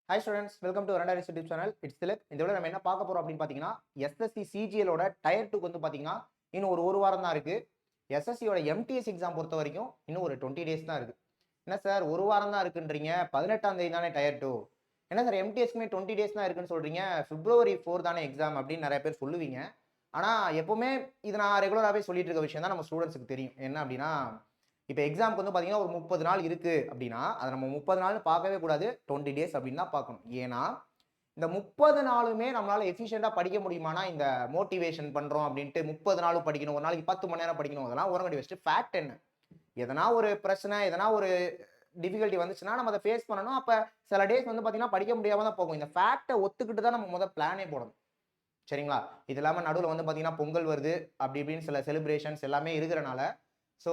Hi students, welcome to Randa YouTube channel. It's Dilip. இந்த video நம்ம என்ன பார்க்க போறோம் அப்படின்னு பார்த்தீங்கன்னா எஸ்எஸ்சி சிஜிஎலோட டயர் 2 வந்து பார்த்தீங்கன்னா இன்னும் ஒரு வாரம் தான் இருக்கு. எஸ்எஸ்சியோட எம்டிஎஸ் எக்ஸாம் பொறுத்த வரைக்கும் இன்னும் ஒரு 20 டேஸ் தான் இருக்கு. என்ன சார் ஒரு வாரம் தான் இருக்குன்றீங்க, 18ஆம் தேதி தானே டயர் 2. என்ன சார் எம்டிஎஸ்க்குமே 20 டேஸ் தான் இருக்குன்னு சொல்றீங்க, February 4 தானே எக்ஸாம் அப்படின்னு நிறைய பேர் சொல்லுவீங்க. ஆனா எப்பவுமே இது நான் ரெகுலராகவே சொல்லிட்டு இருக்க விஷயம் தான் நம்ம ஸ்டூடெண்ட்ஸுக்கு தெரியும். என்ன அப்படின்னா இப்போ எக்ஸாமுக்கு வந்து பார்த்தீங்கன்னா ஒரு 30 நாள் இருக்கு அப்படின்னா அதை நம்ம 30 நாள் பார்க்கவே கூடாது, 20 டேஸ் அப்படின்னு தான் பார்க்கணும். ஏன்னா இந்த 30 நாளுமே நம்மளால எஃபிஷியண்டா படிக்க முடியுமானா இந்த மோட்டிவேஷன் பண்றோம் அப்படின்ட்டு 30 நாளும் படிக்கணும், ஒரு நாளைக்கு 10 மணி நேரம் படிக்கணும், அதெல்லாம் ஓரங்கட்டி வச்சுட்டு ஃபேக்ட் என்ன, எதனா ஒரு பிரச்சனை எதனா ஒரு டிஃபிகல்ட்டி வந்துச்சுன்னா நம்ம அதை ஃபேஸ் பண்ணணும். அப்போ சில டேஸ் வந்து பார்த்தீங்கன்னா படிக்க முடியாம தான் போகும். இந்த ஃபேக்டை ஒத்துக்கிட்டு தான் நம்ம முதல் பிளானே போடணும். சரிங்களா? இது இல்லாமல் நடுவில் வந்து பார்த்தீங்கன்னா பொங்கல் வருது, அப்படி இப்படின்னு சில செலிப்ரேஷன்ஸ் எல்லாமே இருக்கிறனால ஸோ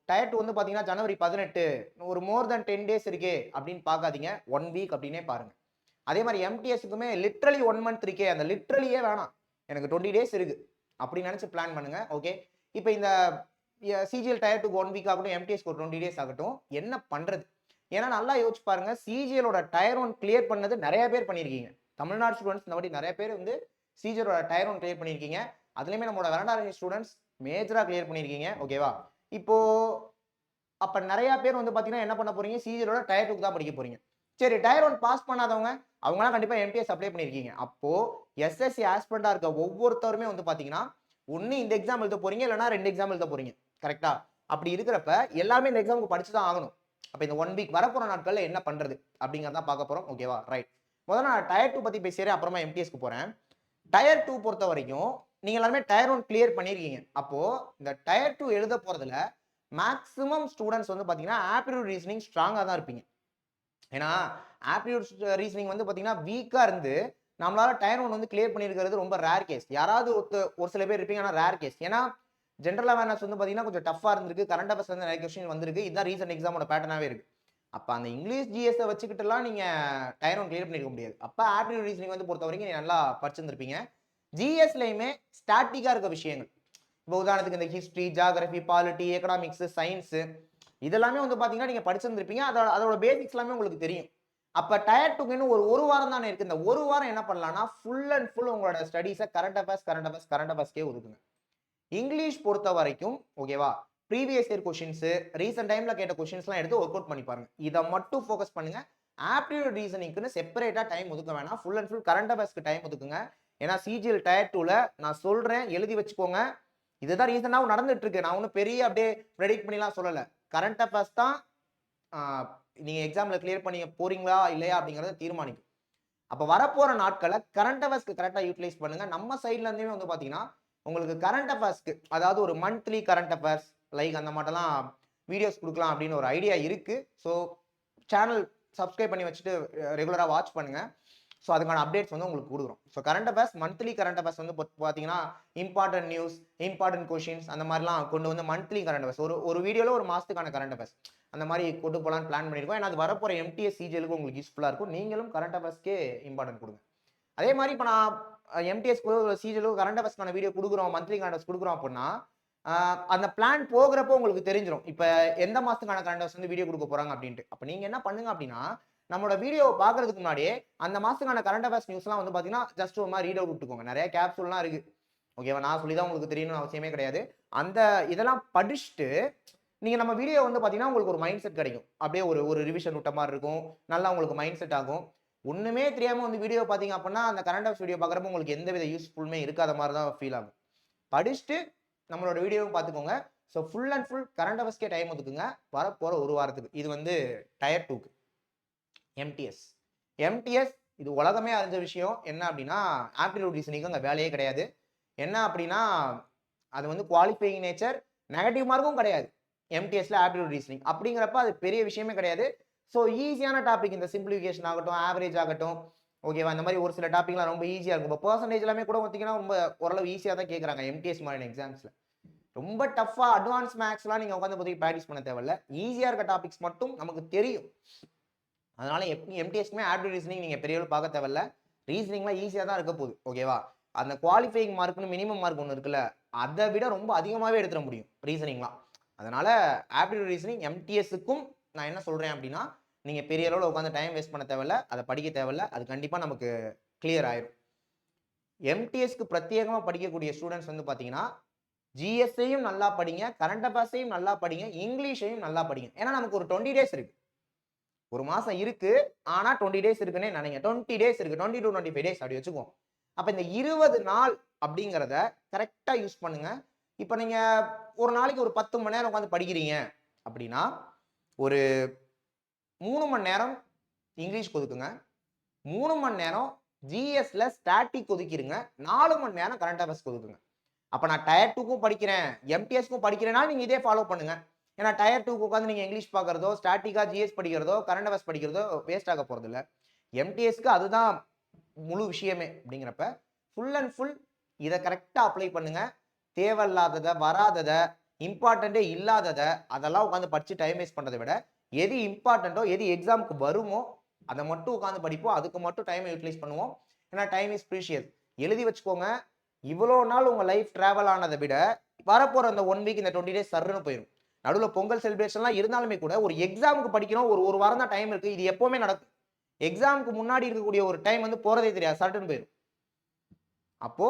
டயர் 2 வந்து பார்த்தீங்கன்னா ஜனவரி 18 ஒரு மோர் தென் 10 டேஸ் இருக்கே அப்படின்னு பார்க்காதீங்க, 1 வீக் அப்படின்னே பாருங்க. அதே மாதிரி எம்டிஎஸ்க்குமே லிட்ரலி 1 மந்த் இருக்கே, அந்த லிட்ரலியே வேணாம், எனக்கு 20 டேஸ் இருக்கு அப்படின்னு நினச்சி பிளான் பண்ணுங்க. ஓகே, இப்போ இந்த சிஜிஎல் டயர் 2 1 வீக் ஆகட்டும், எம்டிஎஸ்க்கு ஒரு 20 டேஸ் ஆகட்டும், என்ன பண்ணுறது? ஏன்னா நல்லா யோசிச்சு பாருங்க, சிஜிஎலோட டயர் 1 கிளியர் பண்ணது நிறைய பேர் பண்ணியிருக்கீங்க. தமிழ்நாடு ஸ்டூடெண்ட்ஸ் இந்த மாதிரி நிறைய பேர் வந்து சிஜிஎலோட டயர் 1 கிளியர் பண்ணியிருக்கீங்க. அதுலேயுமே நம்மளோட வெரண்டாரஞ்சி ஸ்டூடெண்ட்ஸ் மேஜராக கிளியர் பண்ணியிருக்கீங்க. ஓகேவா? இப்போ அப்ப நிறைய பேர் வந்து பாத்தீங்கன்னா என்ன பண்ண போறீங்க, சிஜிஎலோட டயர் 2 தான் படிக்க போறீங்க. சரி, டயர் 1 பாஸ் பண்ணாதவங்க அவங்கலாம் கண்டிப்பா எம்டிஎஸ் அப்ளை பண்ணிருக்கீங்க. அப்போ எஸ்எஸ்சி ஆஸ்பிரண்டா இருக்க ஒவ்வொருத்தருமே வந்து பாத்தீங்கன்னா ஒண்ணு இந்த எக்ஸாம் எழுத போறீங்க, இல்லைன்னா 2 எக்ஸாம் எழுத போறீங்க. கரெக்டா? அப்படி இருக்கிறப்ப எல்லாமே இந்த எக்ஸாமுக்கு படிச்சு தான் ஆகணும். அப்ப இந்த 1 வீக் வரப்போற நாட்கள்ல என்ன பண்றது அப்படிங்கறத பார்க்க போறோம். ஓகேவா? ரைட். முதல்ல நான் டயர் 2 பத்தி பேசுறேன், அப்புறமா எம்டிஎஸ்க்கு போறேன். டயர் 2 பொறுத்த வரைக்கும் நீங்க எல்லாமே டயர் 1 கிளியர் பண்ணிருக்கீங்க. அப்போ இந்த டயர் 2 எழுத போறதுல மேக்ஸிமம் ஸ்டூடெண்ட்ஸ் வந்து பாத்தீங்கன்னா ஆப்டிடியூட் ரீசனிங் ஸ்ட்ராங்கா தான் இருப்பீங்க. ஏன்னா ஆப்டிடியூட் ரீசனிங் வந்து பாத்தீங்கன்னா வீக்கா இருந்து நம்மளால டயர் 1 வந்து கிளியர் பண்ணிருக்கிறது ரொம்ப ரேர் கேஸ். யாராவது ஒரு சில பேர் இருப்பீங்க, ஆனா ரேர் கேஸ். ஏன்னா ஜென்ரல் அவேர்னஸ் வந்து பாத்தீங்கன்னா கொஞ்சம் டஃபா இருந்திருக்கு, கரண்ட் அஃபேர்ஸ் வந்து நிறைய கொஸ்டின் வந்திருக்கு. இதுதான் ரீசன்ட் எக்ஸாமோட பேட்டர்னாவே இருக்கு. அப்ப அந்த இங்கிலீஷ் ஜிஎஸ் வச்சுக்கிட்டுலாம் நீங்க டயர் 1 கிளியர் பண்ணிருக்க முடியாது. அப்ப ஆப்டிடியூட் ரீசனிங் வந்து பொறுத்த வரைக்கும் நீங்க நல்லா படிச்சிருந்திருப்பீங்க. ஜிஎஸ்லயுமே ஸ்டாட்டிக்கா இருக்க விஷயங்கள், இப்போ உதாரணத்துக்கு இந்த history, geography, polity, economics, science இதெல்லாமே வந்து பாத்தீங்கன்னா நீங்க படிச்சிருந்திருப்பீங்க. அதோட பேசிக்ஸ் எல்லாமே உங்களுக்கு தெரியும். அப்ப டயர் 2 இன்னும் ஒரு வாரம் தானே இருக்கு. இந்த ஒரு வாரம் என்ன பண்ணலாம்னா ஃபுல் அண்ட் ஃபுல் உங்களோட ஸ்டடீஸை கரண்ட் அஃபேர்ஸ்க்கே ஒதுக்குங்க. இங்கிலீஷ் பொறுத்த வரைக்கும் ஓகேவா, ப்ரீவியஸ் இயர் கொஸ்டின்ஸ், ரீசெண்ட் டைம்ல கேட்ட கொஸ்டின்ஸ்லாம் எடுத்து ஒர்க் அவுட் பண்ணி பாருங்க. இதை மட்டும் ஃபோக்கஸ் பண்ணுங்க. ஆப்டிடியூட் ரீசனிங்க்குன்னு செப்பரேட்டா டைம் ஒதுக்க வேணாம். ஃபுல் அண்ட் ஃபுல் கரண்ட் அஃபேர்ஸ்க்கு டைம் ஒதுக்குங்க. ஏன்னா சிஜிஎல் டயர் 2ல நான் சொல்றேன், எழுதி வச்சுக்கோங்க. இதுதான் ரீசனாகவும் நடந்துட்டு இருக்கு. நான் ஒன்றும் பெரிய அப்படியே ப்ரெடிக்ட் பண்ணிலாம் சொல்லலை. கரண்ட் அஃபேர்ஸ் தான் நீங்க எக்ஸாம்ல கிளியர் பண்ணி போறீங்களா இல்லையா அப்படிங்கறத தீர்மானிக்கும். அப்ப வரப்போற நாட்களை கரண்ட் அஃபேர்ஸ்க்கு கரெக்டா யூட்டிலைஸ் பண்ணுங்க. நம்ம சைட்ல இருந்தே வந்து பாத்தீங்கன்னா உங்களுக்கு கரண்ட் அஃபேர்ஸ்க்கு, அதாவது ஒரு மந்த்லி கரண்ட் அஃபேர்ஸ் லைக் அந்த மாட்டெல்லாம் வீடியோஸ் கொடுக்கலாம் அப்படின்னு ஒரு ஐடியா இருக்கு. ஸோ சேனல் சப்ஸ்கிரைப் பண்ணி வச்சுட்டு ரெகுலரா வாட்ச் பண்ணுங்க. ஸோ அதுக்கான அப்டேட்ஸ் வந்து உங்களுக்கு கொடுக்குறோம். So current affairs, monthly current affairs வந்து பார்த்தீங்கன்னா இம்பார்ட்டன்ட் நியூஸ், இம்பார்ட்டன்ட் கொஷின்ஸ் அந்த மாதிரிலாம் கொண்டு வந்து மந்த்லி கரண்ட் அஃபேர்ஸ் ஒரு வீடியோல ஒரு மாசத்துக்கான கரண்ட் அஃபேர்ஸ் அந்த மாதிரி கொண்டு போகலான்னு பிளான் பண்ணியிருக்கோம். ஏன்னா அது வரப்போற எம்டிஎஸ் சிஜிஎலுக்கு உங்களுக்கு யூஸ்ஃபுல்லாக இருக்கும். நீங்களும் கரண்ட் அஃபேர்ஸ்க்கே இம்பார்ட்டன்ட் கொடுங்க. அதே மாதிரி இப்போ நான் எம்டிஎஸ்க்கு சிஜிஎலுக்கு கரண்ட் அஃபேர்ஸ்க்கான வீடியோ கொடுக்குறோம், மந்த்லி கரண்ட் அஃபேர்ஸ் கொடுக்குறோம் அப்படின்னா அந்த பிளான் போகிறப்போ உங்களுக்கு தெரிஞ்சிடும் இப்போ எந்த மாசத்துக்கான கரண்ட் அஃபேர்ஸ் வந்து வீடியோ கொடுக்க போறாங்க அப்படின்ட்டு. அப்போ நீங்க என்ன பண்ணுங்க அப்படின்னா நம்மளோட வீடியோ பாக்குறதுக்கு முன்னாடியே அந்த மாசத்துக்கான கரண்ட் அஃபேர்ஸ் நியூஸ்லாம் வந்து பாத்தீங்கன்னா ஜஸ்ட் ஒரு மாதிரி ரீட் அவுட் விட்டுக்கோங்க. நிறைய கேப்சூல்லாம் இருக்கு. ஓகேவா? நான் சொல்லி தான் உங்களுக்கு தெரியணும்னு அவசியமே கிடையாது. அந்த இதெல்லாம் படிச்சுட்டு நீங்க நம்ம வீடியோ வந்து பாத்தீங்கன்னா உங்களுக்கு ஒரு மைண்ட் செட் கிடைக்கும். அப்படியே ஒரு ரிவிஷன் விட்ட மாதிரி இருக்கும். நல்லா உங்களுக்கு மைண்ட் செட் ஆகும். ஒண்ணுமே தெரியாம வந்து வீடியோ பாத்தீங்க அப்படின்னா அந்த கரண்ட் அஃபேர்ஸ் வீடியோ பாக்குறப்ப உங்களுக்கு எந்த வித யூஸ்ஃபுல்லுமே இருக்காத மாதிரி தான் ஃபீல் ஆகும். படிச்சுட்டு நம்மளோட வீடியோவும் பார்த்துக்கோங்க. So full and full current அஃபேர்ஸ்க்கே டைம் ஒதுக்குங்க வரப்போற ஒரு வாரத்துக்கு. இது வந்து டயர் 2க்கு. எம்டிஎஸ் இது உலகமே அறிஞ்ச விஷயம். என்ன அப்படின்னா ஆப்டிடியூட் ரீசனிங்க்கு அங்கே வேலையே கிடையாது. என்ன அப்படின்னா அது வந்து குவாலிஃபையிங் நேச்சர், நெகட்டிவ் மார்க்கும் கிடையாது எம்டிஎஸ்ல ஆப்டிடியூட் ரீசனிங். அப்படிங்கிறப்ப அது பெரிய விஷயமே கிடையாது. ஸோ ஈஸியான டாபிக், இந்த சிம்பிளிஃபிகேஷன் ஆகட்டும், ஆவரேஜ் ஆகட்டும், ஓகேவா, இந்த மாதிரி ஒரு சில டாபிக்லாம் ரொம்ப ஈஸியாக இருக்கும். இப்போ பர்சன்டேஜ் எல்லாமே கூட பார்த்தீங்கன்னா ரொம்ப ஓரளவு ஈஸியாக தான் கேட்குறாங்க எம்டிஎஸ் மாதிரியான எக்ஸாம்ஸ்ல. ரொம்ப டஃபா அட்வான்ஸ் மேக்ஸ்லாம் நீங்க உட்காந்து போய் ப்ராக்டிஸ் பண்ண தேவையில்ல. ஈஸியா இருக்க டாபிக்ஸ் மட்டும் நமக்கு தெரியும். அதனால எம்டிஎஸ்க்குமே ஆப்டிடியூட் ரீசனிங் நீங்க பெரிய அளவு பார்க்க தேவையில்ல. ரீசனிங்லாம் ஈஸியா தான் இருக்க போகுது. ஓகேவா? அந்த குவாலிஃபையிங் மார்க்னு மினிமம் மார்க் ஒன்று இருக்குல்ல, அதை விட ரொம்ப அதிகமாகவே எடுத்துட முடியும் ரீசனிங்லாம். அதனால ஆப்டிடியூட் ரீசனிங் எம்டிஎஸ்க்கும் நான் என்ன சொல்றேன் அப்படின்னா நீங்கள் பெரிய அளவில் உட்காந்து டைம் வேஸ்ட் பண்ண தேவையில்ல, அதை படிக்க தேவையில்ல, அது கண்டிப்பாக நமக்கு கிளியர் ஆயிரும். எம்டிஎஸ்க்கு பிரத்யேகமாக படிக்கக்கூடிய ஸ்டூடெண்ட்ஸ் வந்து பார்த்தீங்கன்னா ஜிஎஸ்ஐயும் நல்லா படிங்க, கரண்ட் அஃபேர்ஸையும் நல்லா படிங்க, இங்கிலீஷையும் நல்லா படிங்க. ஏன்னா நமக்கு ஒரு 20 டேஸ் இருக்கு. ஒரு மாசம் இருக்கு, ஆனா 20 டேஸ் இருக்குன்னே நினைங்க. 20 டேஸ் இருக்கு, 20 to 25 டேஸ் அப்படி வச்சுக்குவோம். அப்ப இந்த 20 நாள் அப்படிங்கிறத கரெக்டா யூஸ் பண்ணுங்க. இப்ப நீங்க ஒரு நாளைக்கு ஒரு 10 மணி நேரம் உட்காந்து படிக்கிறீங்க அப்படின்னா ஒரு 3 மணி நேரம் இங்கிலீஷ் ஒதுக்குங்க, 3 மணி நேரம் ஜிஎஸ்ல ஸ்டாட்டிக் ஒதுக்கிருங்க, 4 மணி நேரம் கரண்ட் அஃபேர்ஸ் ஒதுக்குங்க. அப்ப நான் டயர் 2க்கும் படிக்கிறேன், எம்டிஎஸ்க்கும் படிக்கிறேன்னா நீங்க இதே ஃபாலோ பண்ணுங்க. ஏன்னா டயர் 2க்கு உட்காந்து நீங்க இங்கிலீஷ் பார்க்கறதோ, ஸ்டாட்டிக்கா ஜிஎஸ் படிக்கிறதோ, கரண்ட் அஃபேர்ஸ் படிக்கிறதோ வேஸ்ட் ஆக போறது இல்ல. எம்டிஎஸ்க்கு அதுதான் முழு விஷயமே அப்படிங்கிறப்ப ஃபுல் அண்ட் ஃபுல் இதை கரெக்டா அப்ளை பண்ணுங்க. தேவையில்லாததை, வராததை, இம்பார்ட்டண்டே இல்லாததை அதெல்லாம் உட்காந்து படிச்சு டைம் வேஸ்ட் பண்றதை விட எது இம்பார்ட்டண்டோ, எது எக்ஸாமுக்கு வருமோ அதை மட்டும் உட்காந்து படிப்போம். அதுக்கு மட்டும் டைமை யூட்டிலைஸ் பண்ணுவோம். ஏன்னா டைம் இஸ் ப்ரீஷியஸ். எழுதி வச்சுக்கோங்க. இவ்வளோ நாள் உங்க லைஃப் டிராவல் ஆனதை விட வரப்போற அந்த 1 வீக் இந்த 20 டேஸ் சர்ன்னு போயிடும். நடுவில் பொங்கல் செலிப்ரேஷன்லாம் இருந்தாலுமே கூட ஒரு எக்ஸாமுக்கு படிக்கணும், ஒரு வாரம் தான் டைம் இருக்கு. இது எப்பவுமே நடக்கும். எக்ஸாமுக்கு முன்னாடி இருக்கக்கூடிய ஒரு டைம் வந்து போறதே தெரியாது, சர்ன்னு போயிடும். அப்போ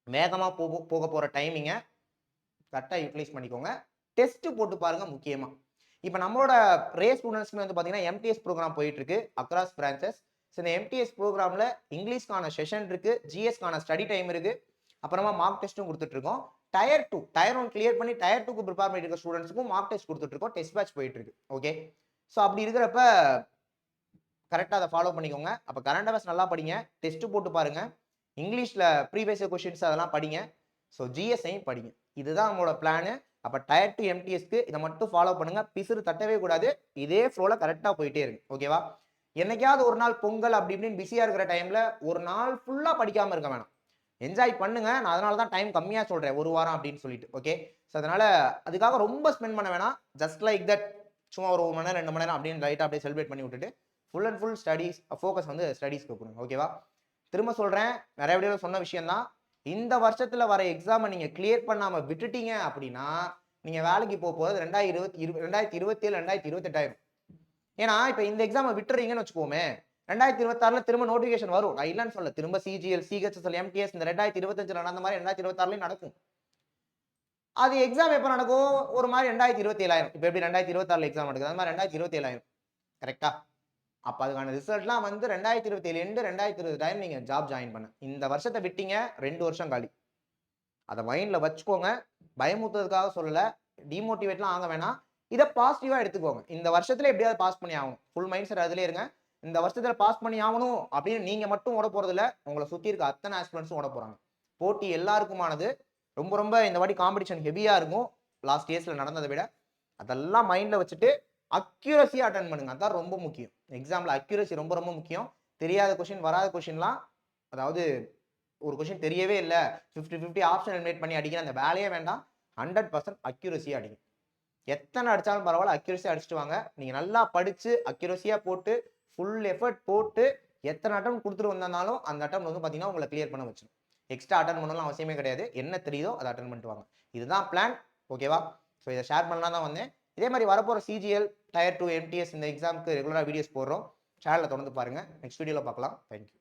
வேகமா போக போற டைமிங்க கரெக்டாக யூட்டிலைஸ் பண்ணிக்கோங்க. டெஸ்ட் போட்டு பாருங்க முக்கியமா. இப்போ நம்மளோட ரேஸ் ஸ்டூடெண்ட்ஸ்க்கு வந்து பார்த்தீங்கன்னா எம்டிஎஸ் ப்ரோக்ராம் போயிட்டு இருக்கு அக்ராஸ் பிரான்ச்சஸ். ஸோ இந்த எம்டிஎஸ் ப்ரோக்ராம்ல இங்கிலீஷ்க்கான செஷன் இருக்கு, ஜிஎஸ்க்கான ஸ்டடி டைம் இருக்கு, அப்புறமா மார்க் டெஸ்ட்டும் கொடுத்துட்டு இருக்கோம். டயர் 1 கிளியர் பண்ணி டயர் 2க்கு ப்ரிப்பேர் பண்ணிட்டு இருக்க ஸ்டூடெண்ட்ஸ்க்கும் மார்க் டெஸ்ட் கொடுத்துட்டு இருக்கோம். டெஸ்ட் பேட்ச் போயிட்டு இருக்கு. ஓகே, ஸோ அப்படி இருக்கிறப்ப கரெக்டாக அதை ஃபாலோ பண்ணிக்கோங்க. அப்போ கரண்ட் அஃபேர்ஸ் நல்லா படிங்க, டெஸ்ட் போட்டு பாருங்க, இங்கிலீஷ்ல ப்ரீவியஸ் கொஸ்டின்ஸ் அதெல்லாம் படிங்க, ஸோ ஜிஎஸ்ஐயும் படிங்க. இதுதான் நம்மளோட பிளானு. அப்போ டயர் 2 எம்டிஎஸ்க்கு இதை மட்டும் ஃபாலோ பண்ணுங்க. பிசுறு தட்டவே கூடாது. இதே ஃப்ளோல கரெக்டாக போயிட்டே இருக்கு. ஓகேவா? என்னைக்காவது ஒரு நாள் பொங்கல் அப்படி இப்படின்னு பிஸியா இருக்கிற டைம்ல ஒரு நாள் ஃபுல்லா படிக்காம இருக்க வேணாம். என்ஜாய் பண்ணுங்க. நான் அதனால தான் டைம் கம்மியா சொல்றேன், ஒரு வாரம் அப்படின்னு சொல்லிட்டு. ஓகே, ஸோ அதனால அதுக்காக ரொம்ப ஸ்பெண்ட் பண்ண வேணாம். ஜஸ்ட் லைக் தட் சும்மா ஒரு 1 மணி நேரம் 2 மணி நேரம் அப்படின்னு லைட்டாக அப்படியே செலிப்ரேட் பண்ணி விட்டுட்டு full and full studies focus வந்து ஸ்டடீஸ்க்கு கொடுங்க. ஓகேவா? திரும்ப சொல்றேன், நிறைய வீடியோவில் சொன்ன விஷயம் தான். இந்த வருஷத்துல வர எக்ஸாமை நீங்க கிளியர் பண்ணாம விட்டுட்டீங்க அப்படின்னா நீங்க வேலைக்கு போகிறது 2027 2028 ஆயிரும். ஏன்னா இப்ப இந்த எக்ஸாமை விட்டுறீங்கன்னு வச்சுக்கோமே, 2026ல திரும்ப நோட்டிபிகேஷன் வரும். நான் இல்லைன்னு சொல்ல, திரும்ப சிஜிஎல், சிஹெச்எஸ்எல், எம்டிஎஸ் இந்த 2025 நடந்த மாதிரி 2026லயும் நடக்கும். அது எக்ஸாம் எப்ப நடக்கும்? ஒரு மாதிரி 2027 ஆயிரும். இப்ப எப்படி 2026ல எக்ஸாம் நடக்குது, அது மாதிரி 2027 ஆயிரும். கரெக்டா? அப்ப அதுக்கான ரிசல்ட்லாம் வந்து 2027 எண்டு 2028 நீங்க ஜாப் ஜாயின் பண்ண. இந்த வருஷத்தை விட்டீங்க, 2 வருஷம் காலி. அதை மைண்ட்ல வச்சுக்கோங்க. பயமுத்துறதுக்காக சொல்லல, டிமோட்டிவேட்லாம் ஆக வேணாம். இதை பாசிட்டிவா எடுத்துக்கோங்க. இந்த வருஷத்துல எப்படியாவது பாஸ் பண்ணி ஆகணும். ஃபுல் மைண்ட் செட் அதுல இருங்க. இந்த வருஷத்துல பாஸ் பண்ணி ஆகணும் அப்படின்னு நீங்க மட்டும் ஓட போறது இல்ல, உங்களை சுத்தி இருக்க அத்தனை ஆஸ்பிரண்ட்ஸும் ஓட போறாங்க. போட்டி எல்லாருக்குமானது. ரொம்ப ரொம்ப இந்த வாட்டி காம்படிஷன் ஹெவியா இருக்கும் லாஸ்ட் இயர்ஸ்ல நடந்ததை விட. அதெல்லாம் மைண்ட்ல வச்சுட்டு அக்யூரஸியா அட்டன் பண்ணுங்க. அதான் ரொம்ப முக்கியம். எக்ஸாம்ல அக்யூரஸி ரொம்ப ரொம்ப முக்கியம். தெரியாத கொஸ்டின், வராத கொஸ்டின்லாம், அதாவது ஒரு கொஸ்டின் தெரியவே இல்லை 50-50 ஆப்ஷன் எலிமினேட் பண்ணி அடிக்கிற அந்த வேலையே வேண்டாம். 100% அக்யூரஸியா அடிங்க. எத்தனை அடிச்சாலும் பரவாயில்ல, அக்யூரஸியா அடிச்சுட்டு வாங்க. நீங்க நல்லா படிச்சு அக்யூரஸியா போட்டு ஃபுல் எஃபர்ட் போட்டு எத்தனை அட்டம் கொடுத்துட்டு வந்தாலும் அந்த அட்டம் வந்து பாத்தீங்கன்னா உங்களை கிளியர் பண்ண வச்சிடும். எக்ஸ்ட்ரா அட்டன் பண்ணலாம் அவசியமே கிடையாது. என்ன தெரியுதோ அதை அட்டன் பண்ணிட்டு வாங்க. இதுதான் பிளான். ஓகேவா? ஸோ இதை ஷேர் பண்ணலாம் தான் வந்தேன். இதே மாதிரி வரப்போற சிஜிஎல், டயர் 2 எம்டிஎஸ் இந்த எக்ஸாமுக்கு ரெகுலரா வீடியோஸ் போடுறோம். சேனலை தொடர்ந்து பாருங்க. நெக்ஸ்ட் வீடியோல பார்க்கலாம். தேங்க்யூ.